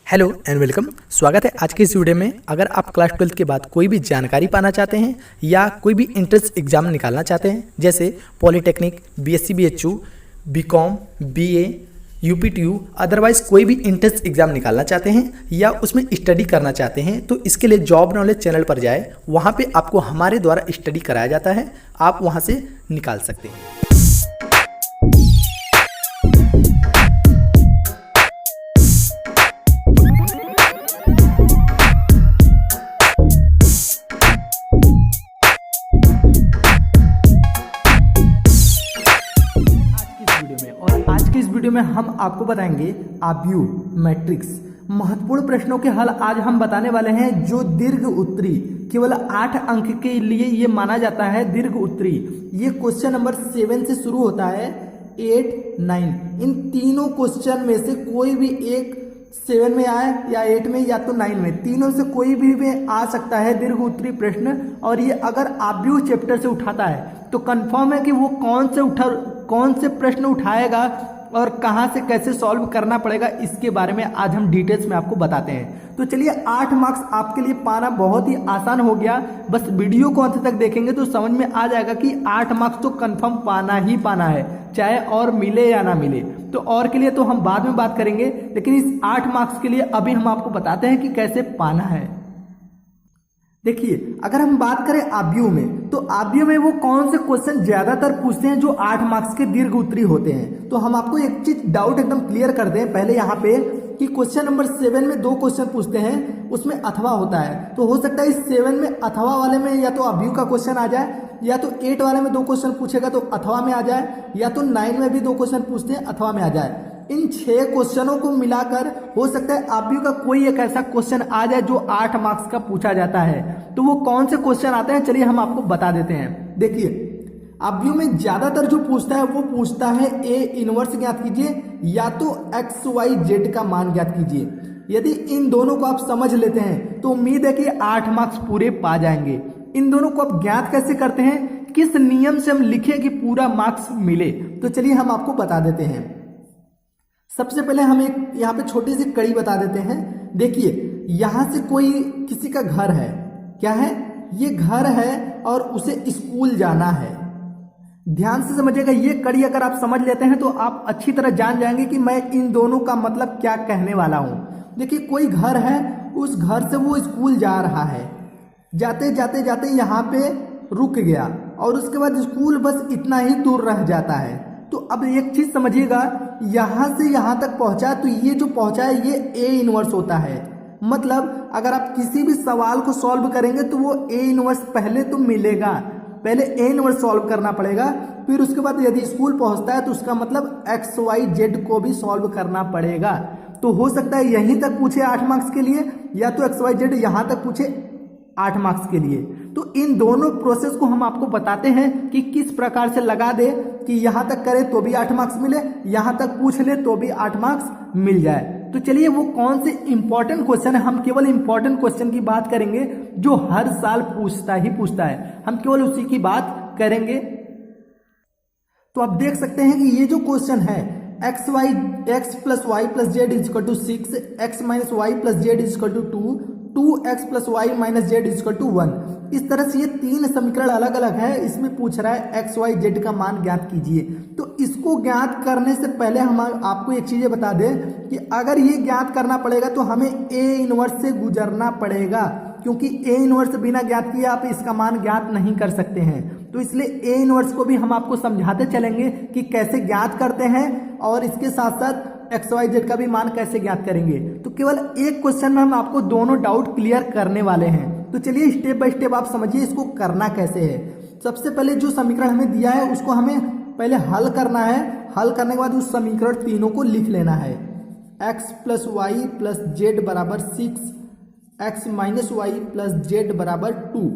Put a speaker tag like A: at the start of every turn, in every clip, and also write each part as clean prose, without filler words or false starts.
A: Hello and welcome. स्वागत है आज के इस वीडियो में। अगर आप क्लास 12 के बाद कोई भी जानकारी पाना चाहते हैं या कोई भी एंट्रेंस एग्जाम निकालना चाहते हैं, जैसे polytechnic, BSc BHU, BCom, BA, UPTU, otherwise कोई भी एंट्रेंस एग्जाम निकालना चाहते हैं या उसमें स्टडी करना चाहते हैं, तो इसके लिए जॉब नॉलेज चैनल पर जाए। वहाँ पे आपको हमारे द्वारा स्टडी कराया जाता है, आप वहाँ से निकाल सकते हैं। आज के इस वीडियो में हम आपको बताएंगे आव्यूह मैट्रिक्स महत्वपूर्ण प्रश्नों के हल आज हम बताने वाले हैं। जो दीर्घ उत्तरी केवल 8 अंक के लिए ये माना जाता है दीर्घ उत्तरी। ये क्वेश्चन नंबर 7 से शुरू होता है, 8, 9। इन तीनों क्वेश्चन में से कोई भी एक 7 में आए या 8 में या तो 9 में, तीनों से कोई भी में आ सकता है दीर्घ उत्तरी प्रश्न। और ये अगर आव्यूह चैप्टर से उठाता है तो कंफर्म है कि वो कौन से प्रश्न उठाएगा और कहां से कैसे सॉल्व करना पड़ेगा, इसके बारे में आज हम डिटेल्स में आपको बताते हैं। तो चलिए, 8 मार्क्स आपके लिए पाना बहुत ही आसान हो गया। बस वीडियो को अंत तक देखेंगे तो समझ में आ जाएगा कि 8 मार्क्स तो कंफर्म पाना ही पाना है, चाहे और मिले या ना मिले। तो और के लिए तो हम बाद में बात करेंगे, लेकिन इस 8 मार्क्स के लिए अभी हम आपको बताते हैं कि कैसे पाना है। देखिए, अगर हम बात करें आव्यूह में, तो आव्यूह में वो कौन से क्वेश्चन ज्यादातर पूछते हैं जो 8 मार्क्स के दीर्घ उत्तरी होते हैं। तो हम आपको एक चीज डाउट एकदम क्लियर कर दें पहले यहाँ पे कि क्वेश्चन नंबर 7 में 2 क्वेश्चन पूछते हैं, उसमें अथवा होता है। तो हो सकता है इस 7 में अथवा वाले में या तो आव्यूह का क्वेश्चन आ जाए, या तो 8 वाले में 2 क्वेश्चन पूछेगा तो अथवा में आ जाए, या तो 9 में भी 2 क्वेश्चन पूछते हैं अथवा में आ जाए। इन 6 क्वेश्चनों को मिलाकर हो सकता है आव्यूह का कोई एक ऐसा क्वेश्चन आ जाए जो 8 मार्क्स का पूछा जाता है। तो वो कौन से क्वेश्चन आते हैं, चलिए हम आपको बता देते हैं। देखिए, आव्यूह में ज्यादातर जो पूछता है वो पूछता है ए इनवर्स ज्ञात कीजिए या तो एक्स वाई जेड का मान ज्ञात कीजिए। यदि इन दोनों को आप समझ लेते हैं तो उम्मीद है कि 8 मार्क्स पूरे पा जाएंगे। इन दोनों को आप ज्ञात कैसे करते हैं, किस नियम से हम लिखें कि पूरा मार्क्स मिले, तो चलिए हम आपको बता देते हैं। सबसे पहले हम एक यहाँ पे छोटी सी कड़ी बता देते हैं। देखिए, यहां से कोई किसी का घर है, क्या है, ये घर है और उसे स्कूल जाना है। ध्यान से समझिएगा, ये कड़ी अगर आप समझ लेते हैं तो आप अच्छी तरह जान जाएंगे कि मैं इन दोनों का मतलब क्या कहने वाला हूं। देखिए, कोई घर है, उस घर से वो स्कूल जा रहा है, जाते जाते जाते यहाँ पे रुक गया और उसके बाद स्कूल बस इतना ही दूर रह जाता है। तो अब एक चीज समझिएगा, यहां से यहां तक पहुंचा तो ये जो पहुंचा है ये ए इनवर्स होता है। मतलब अगर आप किसी भी सवाल को सॉल्व करेंगे तो वो ए इनवर्स पहले तो मिलेगा, पहले ए इनवर्स सॉल्व करना पड़ेगा, फिर उसके बाद यदि स्कूल पहुंचता है तो उसका मतलब एक्स वाई जेड को भी सॉल्व करना पड़ेगा। तो हो सकता है यहीं तक पूछे 8 मार्क्स के लिए, या तो एक्स वाई जेड यहां तक पूछे 8 मार्क्स के लिए। तो इन दोनों प्रोसेस को हम आपको बताते हैं कि किस प्रकार से लगा दे कि यहां तक करे तो भी 8 मार्क्स मिले, यहां तक पूछ ले तो भी 8 मार्क्स मिल जाए। तो चलिए, वो कौन से इंपॉर्टेंट क्वेश्चन है, हम केवल इंपॉर्टेंट क्वेश्चन की बात करेंगे जो हर साल पूछता है, हम केवल उसी की बात करेंगे। तो आप देख सकते हैं कि ये जो क्वेश्चन है, x plus y plus z equal to 6, x minus y plus z equal to 2, 2x plus y minus z equal to 1। इस तरह से ये 3 समीकरण अलग अलग है। इसमें पूछ रहा है एक्स वाई जेड का मान ज्ञात कीजिए। तो इसको ज्ञात करने से पहले हम आपको एक चीज बता दें कि अगर ये ज्ञात करना पड़ेगा तो हमें ए इनवर्स से गुजरना पड़ेगा, क्योंकि ए इनवर्स बिना ज्ञात किए आप इसका मान ज्ञात नहीं कर सकते हैं। तो इसलिए ए इनवर्स को भी हम आपको समझाते चलेंगे कि कैसे ज्ञात करते हैं, और इसके साथ साथ एक्स वाई जेड का भी मान कैसे ज्ञात करेंगे। तो केवल एक क्वेश्चन में हम आपको दोनों डाउट क्लियर करने वाले हैं। तो चलिए स्टेप बाय स्टेप आप समझिए इसको करना कैसे है। सबसे पहले जो समीकरण हमें दिया है उसको हमें पहले हल करना है। हल करने के बाद उस समीकरण तीनों को लिख लेना है। X plus y plus z बराबर 6, x minus y plus z बराबर 2,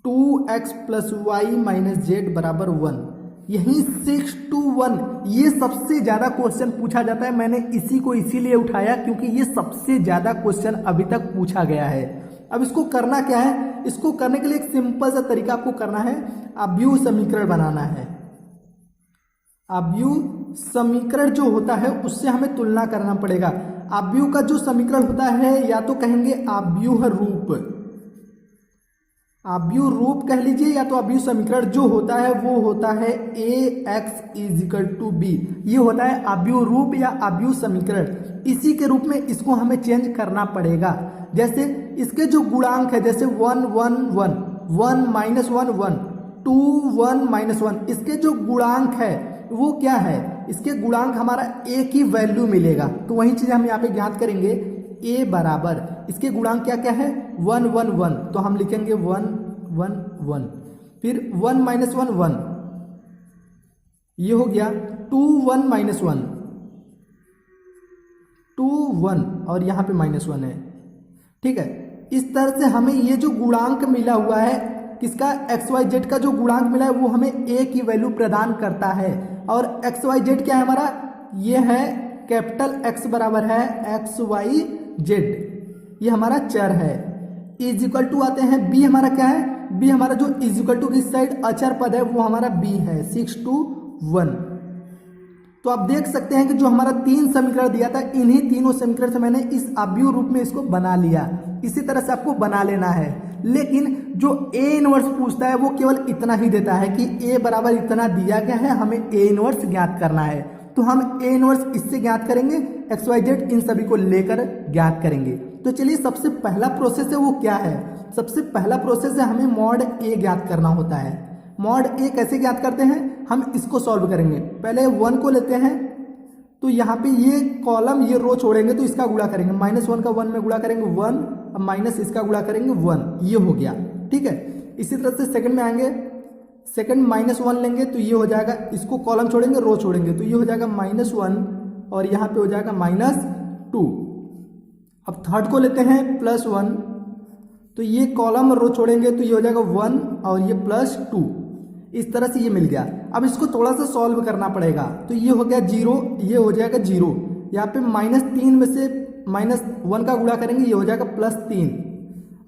A: 2x plus y minus Z बराबर 1। यही 6 to 1 ये सबसे ज्यादा क्वेश्चन पूछा जाता है। मैंने इसी को इसीलिए उठाया क्योंकि ये सबसे ज्यादा क्वेश्चन अभी तक पूछा गया है। अब इसको करना क्या है, इसको करने के लिए एक सिंपल सा तरीका आपको करना है, आव्यूह समीकरण बनाना है। आव्यूह समीकरण जो होता है उससे हमें तुलना करना पड़ेगा। आव्यूह का जो समीकरण होता है या तो कहेंगे आव्यूह रूप, आव्यूह रूप कह लीजिए, या तो आव्यूह समीकरण जो होता है वो होता है ax इजिकल टू बी। ये होता है आव्यूह रूप या आव्यूह समीकरण। इसी के रूप में इसको हमें चेंज करना पड़ेगा। जैसे इसके जो गुणांक है, जैसे 1 1 1 1 माइनस 1 1 2 1 माइनस 1, इसके जो गुणांक है वो क्या है, इसके गुणांक हमारा a की वैल्यू मिलेगा। तो वही चीज हम यहाँ पे ज्ञात करेंगे, a बराबर इसके गुणांक क्या क्या है 1 1 1, तो हम लिखेंगे 1 1 1, फिर 1 माइनस 1 1, ये हो गया 2 1 माइनस 1 2 1, और यहाँ पे माइनस 1 है। ठीक है, इस तरह से हमें ये जो गुणांक मिला हुआ है किसका, एक्स वाई जेड का जो गुणांक मिला है वो हमें a की वैल्यू प्रदान करता है। और एक्स वाई जेड क्या है हमारा, ये है कैपिटल X बराबर है एक्स वाई जेड, ये हमारा चर है। इज इक्वल टू आते हैं b, हमारा क्या है, b हमारा जो इज इक्वल टू की साइड अचर पद है वो हमारा b है 6 2 1। तो आप देख सकते हैं कि जो हमारा 3 समीकरण दिया था, इन्हीं तीनों समीकरण से मैंने इस आव्यूह रूप में इसको बना लिया। इसी तरह से आपको बना लेना है। लेकिन जो a इनवर्स पूछता है वो केवल इतना ही देता है कि a बराबर इतना दिया गया है, हमें a इनवर्स ज्ञात करना है। तो हम a इनवर्स इससे ज्ञात करेंगे, एक्स वाई जेड इन सभी को लेकर ज्ञात करेंगे। तो चलिए सबसे पहला प्रोसेस है वो क्या है, सबसे पहला प्रोसेस है हमें मॉड a ज्ञात करना होता है। मॉड a कैसे ज्ञात करते हैं, हम इसको सॉल्व करेंगे। पहले 1 को लेते हैं, तो यहाँ पे ये कॉलम ये रो छोड़ेंगे तो इसका गुणा करेंगे, -1 का 1 में गुणा करेंगे 1, अब माइनस इसका गुणा करेंगे 1, ये हो गया। ठीक है, इसी तरह से सेकंड में आएंगे, सेकंड -1 लेंगे तो ये हो जाएगा, इसको कॉलम छोड़ेंगे रो छोड़ेंगे तो ये हो जाएगा -1, और यहाँ पे हो जाएगा -2। अब थर्ड को लेते हैं +1, तो ये कॉलम रो छोड़ेंगे तो ये हो जाएगा 1 और ये +2, इस तरह से ये मिल गया। अब इसको थोड़ा सा सॉल्व करना पड़ेगा, तो ये हो गया 0, ये हो जाएगा 0, यहाँ पे -3 में से -1 का गुणा करेंगे ये हो जाएगा +3,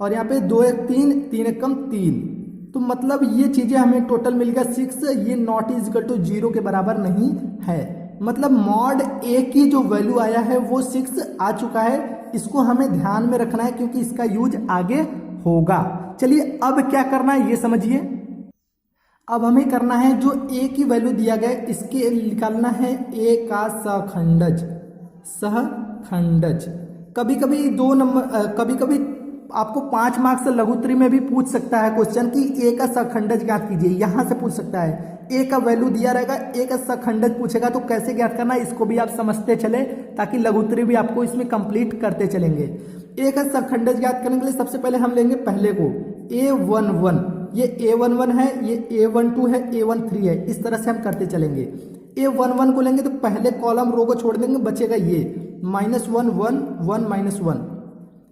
A: और यहाँ पे 2 1 3 3 1 कम 3, तो मतलब ये चीजें हमें टोटल मिल गया 6, ये नॉट इज इक्वल टू 0 के बराबर नहीं है। मतलब मॉड a की जो वैल्यू आया है वो 6 आ चुका है, इसको हमें ध्यान में रखना है क्योंकि इसका यूज आगे होगा। चलिए अब क्या करना है ये समझिए। अब हमें करना है जो a की वैल्यू दिया गया है इसके निकालना है a का सहखंडज, सहखंडज। कभी कभी 2 नंबर, कभी कभी आपको 5 मार्क्स लघुत्तरी में भी पूछ सकता है क्वेश्चन कि a का सहखंडज ज्ञात कीजिए, यहां से पूछ सकता है। a का वैल्यू दिया रहेगा, a का सहखंडज पूछेगा तो कैसे ज्ञात करना है इसको भी आप समझते चले, ताकि लघुत्तरी भी आपको इसमें कंप्लीट करते चलेंगे। a का सहखंडज ज्ञात करने के लिए सबसे पहले हम लेंगे पहले को a11, ये a11 है, ये a12 है, a13 है, इस तरह से हम करते चलेंगे। a11 को लेंगे तो पहले कॉलम रो को छोड़ देंगे, बचेगा ये -1 1 1 -1,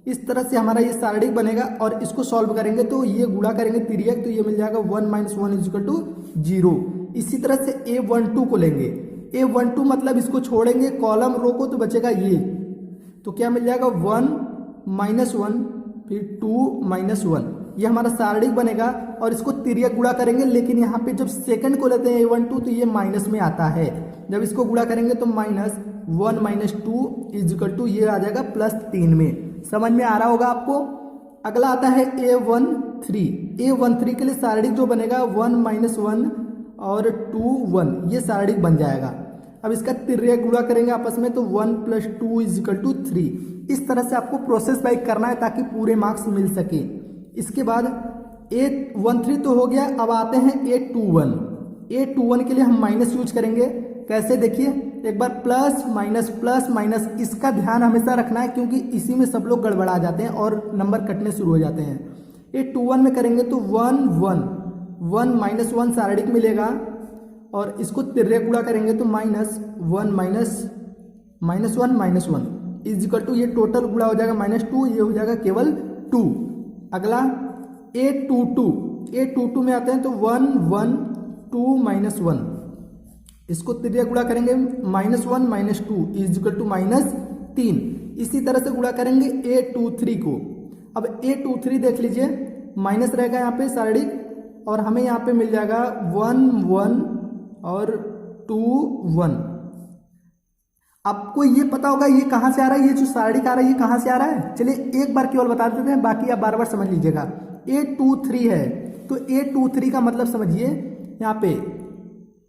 A: इस तरह से हमारा ये सारणिक बनेगा। और इसको सॉल्व करेंगे तो ये गुणा करेंगे तिर्यक, तो ये मिल जाएगा 1 - 1 = 0। इसी तरह से a12 को लेंगे, a12 मतलब इसको छोड़ेंगे कॉलम रो को तो बचेगा ये, तो क्या मिल जाएगा 1 -1 फिर 2 -1, ये हमारा सारणिक बनेगा। और इसको तिर्यक गुणा करेंगे, लेकिन यहाँ पे जब सेकंड को लेते हैं a12 तो ये माइनस में आता है, जब इसको गुणा करेंगे तो -1 - 2 = ये आ जाएगा +3 में। समझ में आ रहा होगा आपको। अगला आता है a13, a13 के लिए सारणिक जो बनेगा 1 - 1 और 2 1, ये सारणिक बन जाएगा। अब इसका तिर्यक गुणा करेंगे आपस में तो 1 + 2 = 3। इस तरह से आपको प्रोसेस बाय करना है ताकि पूरे मार्क्स मिल सके। इसके बाद a13 तो हो गया, अब आते हैं a21। a21 के लिए हम माइनस यूज करेंगे, कैसे देखिए एक बार प्लस माइनस, इसका ध्यान हमेशा रखना है क्योंकि इसी में सब लोग गड़बड़ा जाते हैं और नंबर कटने शुरू हो जाते हैं। a21 में करेंगे तो 1 1 1 -1 सारणिक मिलेगा, और इसको तिर्यक गुणा करेंगे तो -1 -1 = ये टोटल गुणा हो जाएगा -2, ये हो जाएगा केवल 2। अगला a22 में आते हैं तो 1 1 2 -1, इसको तिर्यक गुणा करेंगे -1 - 2 = -3। इसी तरह से गुणा करेंगे a23 को। अब a23 देख लीजिए, माइनस रहेगा यहाँ पे सारणिक, और हमें यहाँ पे मिल जाएगा 1 1 और 2 1। आपको ये पता होगा ये कहाँ से आ रहा है, ये जो सारणिक आ रहा है ये कहाँ से आ रहा है। चलिए एक बार केवल बता देते हैं, बाकी आप बार बार समझ लीजिएगा। A23 है तो A23 का मतलब समझिए, यहाँ पे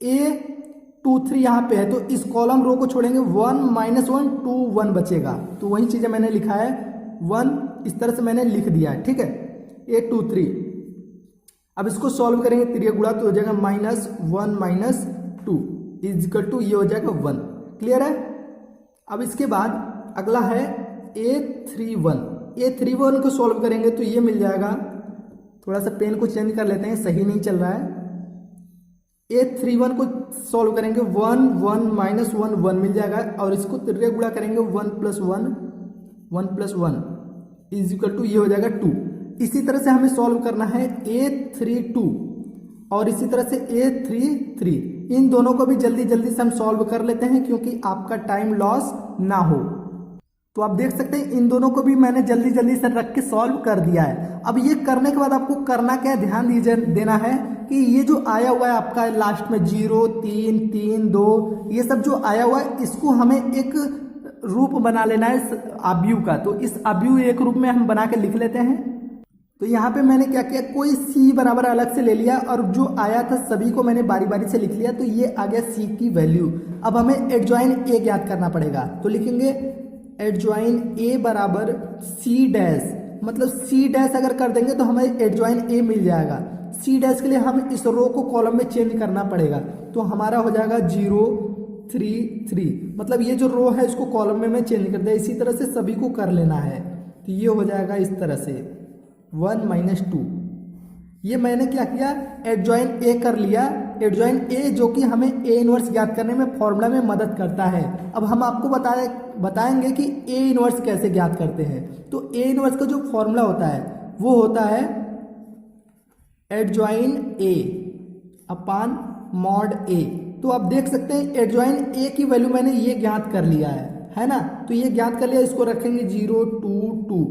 A: A23 यहाँ पे है तो इस कॉलम रो को छोड़ेंगे 1 -1 2 1 बचेगा। तो वही चीज़ें मैंने लिखा है 1, इस तरह से मैंने लिख दिया है, ठीक है। A23 अब इसको सॉल्व करेंगे, त्रिय गुणा तो हो जाएगा -1 - 2 = ये हो जाएगा 1। क्लियर है। अब इसके बाद अगला है A31 को सॉल्व करेंगे तो ये मिल जाएगा, थोड़ा सा पेन को चेंज कर लेते हैं, सही नहीं चल रहा है। A31 को सॉल्व करेंगे 1 1 -1 1 मिल जाएगा और इसको त्रिय गुणा करेंगे 1 + 1 = ये हो जाएगा 2। इसी तरह से हमें सॉल्व करना है A32 और इसी तरह से A33। इन दोनों को भी जल्दी जल्दी से हम सॉल्व कर लेते हैं क्योंकि आपका टाइम लॉस ना हो। तो आप देख सकते हैं इन दोनों को भी मैंने जल्दी जल्दी से रख के सॉल्व कर दिया है। अब ये करने के बाद आपको करना क्या है, ध्यान दीजिए देना है कि ये जो आया हुआ है आपका लास्ट में 0 3 3 2 ये सब जो आया हुआ है इसको हमें एक रूप बना लेना है आव्यूह का। तो इस आव्यूह एक रूप में हम बना के लिख लेते हैं। तो यहाँ पे मैंने क्या किया, कोई C बराबर अलग से ले लिया और जो आया था सभी को मैंने बारी बारी से लिख लिया। तो ये आ गया C की वैल्यू। अब हमें एडजॉइन A ज्ञात करना पड़ेगा। तो लिखेंगे एडजॉइन A बराबर C', मतलब C' अगर कर देंगे तो हमें एडजॉइन A मिल जाएगा। C' के लिए हम इस रो को कॉलम में चेंज करना पड़ेगा। तो हमारा हो जाएगा 0 3 3, मतलब ये जो रो है इसको कॉलम में मैं चेंज कर दिया। इसी तरह से सभी को कर लेना है। तो ये हो जाएगा इस तरह से 1 - 2। ये मैंने क्या किया, एडजॉइन A कर लिया। एडजॉइन A जो कि हमें A इनवर्स ज्ञात करने में फॉर्मूला में मदद करता है। अब हम आपको बताएंगे कि A इनवर्स कैसे ज्ञात करते हैं। तो A इनवर्स का जो फॉर्मूला होता है वो होता है adjoin A upon mod A। तो आप देख सकते हैं एडजॉइन A की वैल्यू मैंने ये ज्ञात कर लिया है ना। तो ये ज्ञात कर लिया, इसको रखेंगे 0 2 2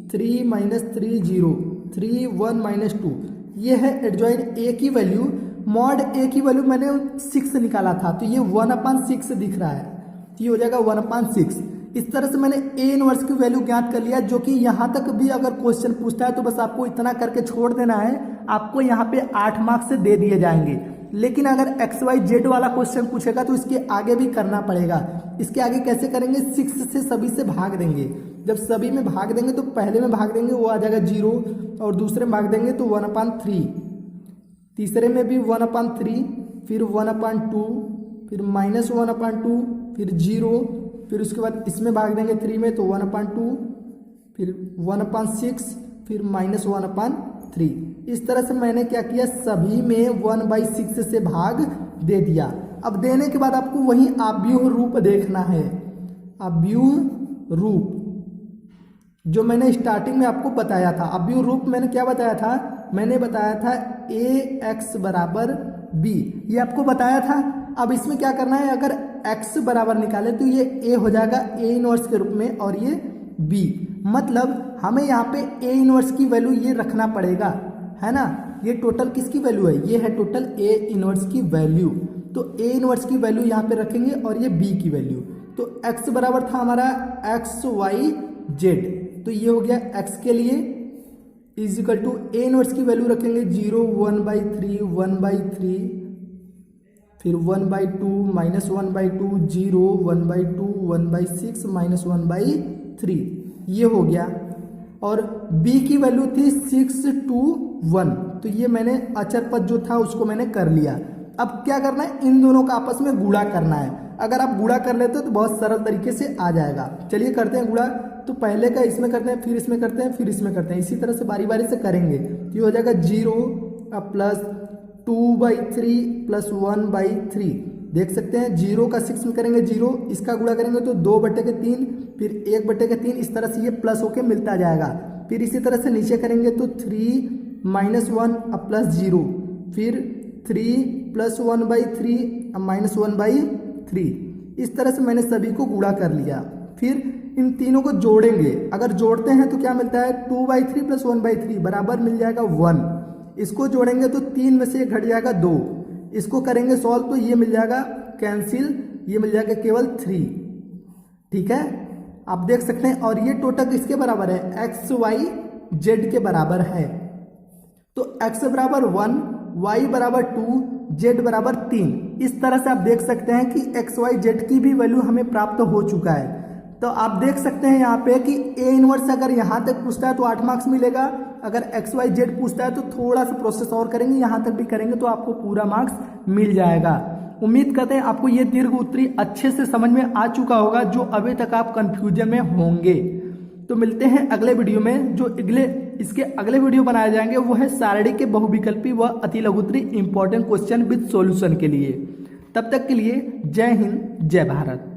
A: 3 - 3 0 3 1 - 2। ये है एडजॉइन A की वैल्यू। मॉड A की वैल्यू मैंने 6 निकाला था तो ये 1/6 दिख रहा है। तो ये हो जाएगा 1/6। इस तरह से मैंने A इनवर्स की वैल्यू ज्ञात कर लिया, जो कि यहाँ तक भी अगर क्वेश्चन पूछता है तो बस आपको इतना करके छोड़ देना है। आपको यहाँ पे 8 मार्क्स से दे दिए जाएंगे। लेकिन अगर XYZ वाला क्वेश्चन पूछेगा तो इसके आगे भी करना पड़ेगा। इसके आगे कैसे करेंगे, 6 से सभी से भाग देंगे। जब सभी में भाग देंगे तो पहले में भाग देंगे वो आ जाएगा 0 और दूसरे में भाग देंगे तो 1/3, तीसरे में भी 1/3, फिर 1/2, फिर -1/2, फिर 0, फिर उसके बाद इसमें भाग देंगे 3 में तो 1/2, फिर 1/6, फिर -1/3। इस तरह से मैंने क्या किया, सभी में 1/6 से भाग दे दिया। अब देने के बाद आपको वही आव्यूह रूप देखना है। आव्यूह रूप जो मैंने स्टार्टिंग में आपको बताया था। आव्यूह रूप मैंने क्या बताया था, मैंने बताया था AX बराबर B, ये आपको बताया था। अब इसमें क्या करना है, अगर X बराबर निकाले तो ये A हो जाएगा A इनवर्स के रूप में और ये B, मतलब हमें यहाँ पे A इनवर्स की वैल्यू ये रखना पड़ेगा, है ना। ये टोटल किसकी वैल्यू है, ये है टोटल A इनवर्स की वैल्यू। तो A इनवर्स की वैल्यू यहाँ पे रखेंगे और ये B की वैल्यू। तो X बराबर था हमारा XYZ, तो ये हो गया X के लिए इजिकल टू A इनवर्स की वैल्यू रखेंगे 0 1/3 1/3, फिर 1/2 -1/2 0 1/2 1/6 -1/3, ये हो गया। और B की वैल्यू थी 6 2 1, तो ये मैंने अचर पद जो था उसको मैंने कर लिया। अब क्या करना है, इन दोनों का आपस में गुणा करना है। अगर आप गुणा कर लेते हो तो बहुत सरल तरीके से आ जाएगा। चलिए करते हैं गुणा। तो पहले का इसमें करते हैं, फिर इसमें करते हैं, फिर इसमें करते हैं, इसी तरह से बारी बारी से करेंगे। तो ये हो जाएगा 0 प्लस 2/3 प्लस 1/3, देख सकते हैं 0 का 6 में करेंगे 0, इसका गुणा करेंगे तो 2/3, फिर 1/3, इस तरह से ये प्लस होके मिलता जाएगा। फिर इसी तरह से नीचे करेंगे तो 3 -1 प्लस 0, फिर 3 प्लस 1/3 -1/3। इस तरह से मैंने सभी को गुणा कर लिया। फिर इन तीनों को जोड़ेंगे, अगर जोड़ते हैं तो क्या मिलता है, 2/3 प्लस 1/3 बराबर मिल जाएगा 1। इसको जोड़ेंगे तो 3 में से घट जाएगा 2। इसको करेंगे सॉल्व तो ये मिल जाएगा कैंसिल, ये मिल जाएगा केवल 3। ठीक है, आप देख सकते हैं। और ये टोटल किसके बराबर है, एक्स वाई जेड के बराबर है। तो x बराबर 1, y बराबर 2, z बराबर 3। इस तरह से आप देख सकते हैं कि एक्स वाई जेड की भी वैल्यू हमें प्राप्त हो चुका है। तो आप देख सकते हैं यहाँ पे कि ए इनवर्स अगर यहाँ तक पूछता है तो 8 मार्क्स मिलेगा, अगर एक्स वाई जेड पूछता है तो थोड़ा सा प्रोसेस और करेंगे, यहाँ तक भी करेंगे तो आपको पूरा मार्क्स मिल जाएगा। उम्मीद करते हैं आपको ये दीर्घ उत्तरी अच्छे से समझ में आ चुका होगा, जो अभी तक आप कंफ्यूजन में होंगे। तो मिलते हैं अगले वीडियो में। जो इसके अगले वीडियो बनाए जाएंगे वो है सारणी के बहुविकल्पी व अतिलघुत्तरी इंपॉर्टेंट क्वेश्चन विद सॉल्यूशन के लिए। तब तक के लिए जय हिंद, जय भारत।